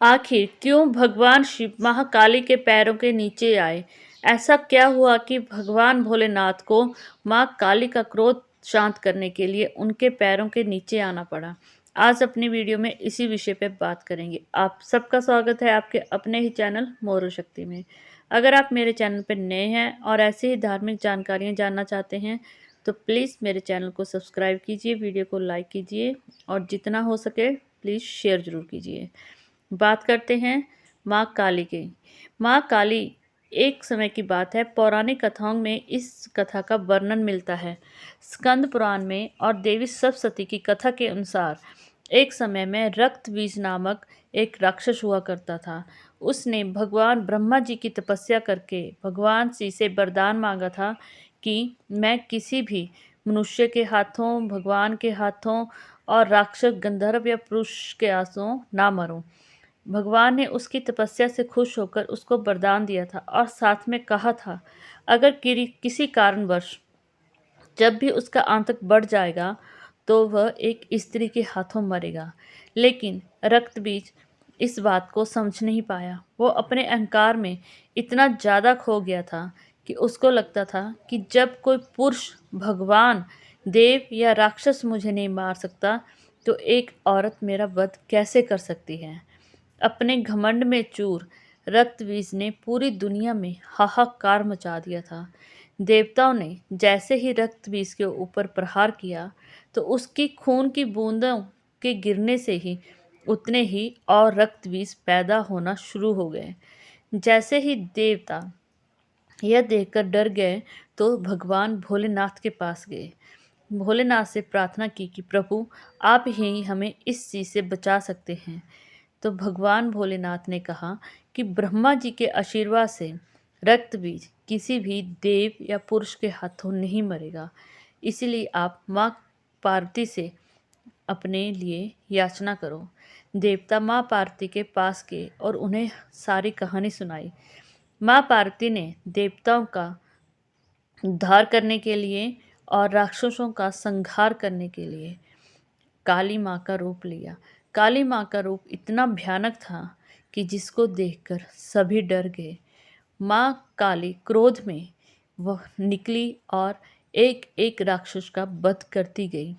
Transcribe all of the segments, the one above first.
आखिर क्यों भगवान शिव महाकाली के पैरों के नीचे आए? ऐसा क्या हुआ कि भगवान भोलेनाथ को माँ काली का क्रोध शांत करने के लिए उनके पैरों के नीचे आना पड़ा? आज अपनी वीडियो में इसी विषय पे बात करेंगे। आप सबका स्वागत है आपके अपने ही चैनल मोरू शक्ति में। अगर आप मेरे चैनल पर नए हैं और ऐसे ही धार्मिक जानकारियाँ जानना चाहते हैं तो प्लीज़ मेरे चैनल को सब्सक्राइब कीजिए, वीडियो को लाइक कीजिए और जितना हो सके प्लीज़ शेयर ज़रूर कीजिए। बात करते हैं माँ काली की। माँ काली एक समय की बात है, पौराणिक कथाओं में इस कथा का वर्णन मिलता है। स्कंद पुराण में और देवी सप्तशती की कथा के अनुसार एक समय में रक्तबीज नामक एक राक्षस हुआ करता था। उसने भगवान ब्रह्मा जी की तपस्या करके भगवान शिव से वरदान मांगा था कि मैं किसी भी मनुष्य के हाथों, भगवान के हाथों और राक्षस, गंधर्व या पुरुष के हाथों ना मरूं। भगवान ने उसकी तपस्या से खुश होकर उसको वरदान दिया था और साथ में कहा था, अगर किसी कारणवश जब भी उसका आतंक बढ़ जाएगा तो वह एक स्त्री के हाथों मरेगा। लेकिन रक्तबीज इस बात को समझ नहीं पाया। वो अपने अहंकार में इतना ज़्यादा खो गया था कि उसको लगता था कि जब कोई पुरुष, भगवान, देव या राक्षस मुझे नहीं मार सकता तो एक औरत मेरा वध कैसे कर सकती है। अपने घमंड में चूर रक्तबीज ने पूरी दुनिया में हाहाकार मचा दिया था। देवताओं ने जैसे ही रक्तबीज के ऊपर प्रहार किया तो उसकी खून की बूंदों के गिरने से ही उतने ही और रक्तबीज पैदा होना शुरू हो गए। जैसे ही देवता यह देखकर डर गए तो भगवान भोलेनाथ के पास गए। भोलेनाथ से प्रार्थना की कि प्रभु, आप ही हमें इस चीज़ से बचा सकते हैं। तो भगवान भोलेनाथ ने कहा कि ब्रह्मा जी के आशीर्वाद से रक्तबीज किसी भी देव या पुरुष के हाथों नहीं मरेगा। इसीलिए आप माँ पार्वती से अपने लिए याचना करो। देवता माँ पार्वती के पास गए और उन्हें सारी कहानी सुनाई। माँ पार्वती ने देवताओं का उद्धार करने के लिए और राक्षसों का संहार करने के लिए काली माँ का रूप लिया। काली माँ का रूप इतना भयानक था कि जिसको देखकर सभी डर गए। माँ काली क्रोध में वह निकली और एक एक राक्षस का वध करती गई।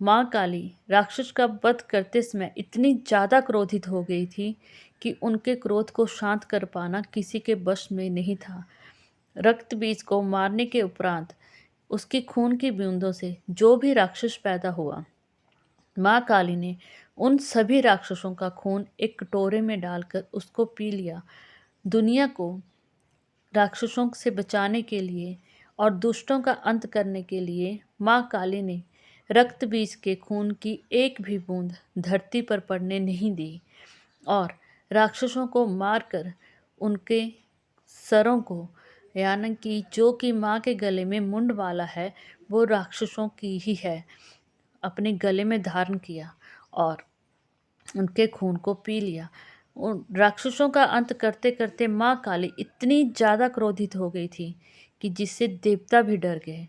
माँ काली राक्षस का वध करते समय इतनी ज़्यादा क्रोधित हो गई थी कि उनके क्रोध को शांत कर पाना किसी के वश में नहीं था। रक्तबीज को मारने के उपरांत उसकी खून की बूंदों से जो भी राक्षस पैदा हुआ, माँ काली ने उन सभी राक्षसों का खून एक कटोरे में डालकर उसको पी लिया। दुनिया को राक्षसों से बचाने के लिए और दुष्टों का अंत करने के लिए माँ काली ने रक्तबीज के खून की एक भी बूंद धरती पर पड़ने नहीं दी और राक्षसों को मारकर उनके सरों को, यानी कि जो कि माँ के गले में मुंड वाला है वो राक्षसों की ही है, अपने गले में धारण किया और उनके खून को पी लिया। उन राक्षसों का अंत करते करते माँ काली इतनी ज़्यादा क्रोधित हो गई थी कि जिससे देवता भी डर गए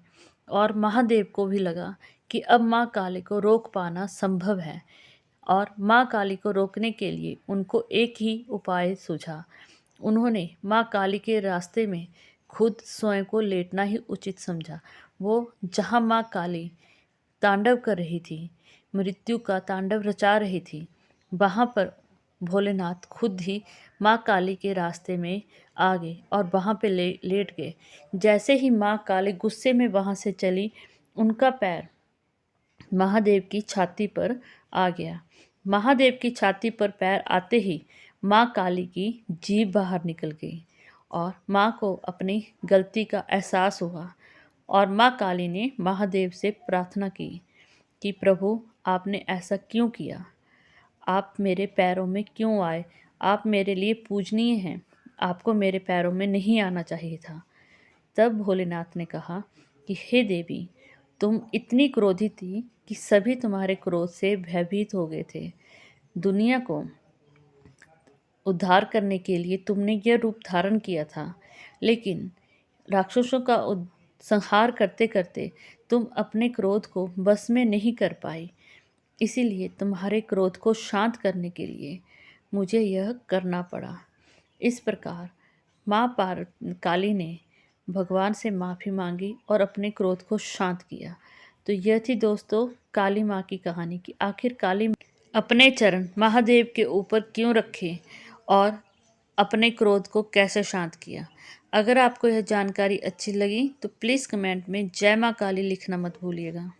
और महादेव को भी लगा कि अब माँ काली को रोक पाना संभव है। और माँ काली को रोकने के लिए उनको एक ही उपाय सूझा। उन्होंने माँ काली के रास्ते में खुद स्वयं को लेटना ही उचित समझा। वो जहाँ माँ काली तांडव कर रही थी, मृत्यु का तांडव रचा रही थी, वहाँ पर भोलेनाथ खुद ही माँ काली के रास्ते में आ गए और वहाँ पे लेट गए। जैसे ही माँ काली गुस्से में वहाँ से चली, उनका पैर महादेव की छाती पर आ गया। महादेव की छाती पर पैर आते ही माँ काली की जीभ बाहर निकल गई और माँ को अपनी गलती का एहसास हुआ और माँ काली ने महादेव से प्रार्थना की कि प्रभु, आपने ऐसा क्यों किया? आप मेरे पैरों में क्यों आए? आप मेरे लिए पूजनीय हैं, आपको मेरे पैरों में नहीं आना चाहिए था। तब भोलेनाथ ने कहा कि हे देवी, तुम इतनी क्रोधित थी कि सभी तुम्हारे क्रोध से भयभीत हो गए थे। दुनिया को उद्धार करने के लिए तुमने यह रूप धारण किया था, लेकिन राक्षसों का संहार करते करते तुम अपने क्रोध को बस में नहीं कर पाई। इसीलिए तुम्हारे क्रोध को शांत करने के लिए मुझे यह करना पड़ा। इस प्रकार माँ काली ने भगवान से माफ़ी मांगी और अपने क्रोध को शांत किया। तो यह थी दोस्तों काली माँ की कहानी कि आखिर काली अपने चरण महादेव के ऊपर क्यों रखे और अपने क्रोध को कैसे शांत किया। अगर आपको यह जानकारी अच्छी लगी तो प्लीज़ कमेंट में जय माँ काली लिखना मत भूलिएगा।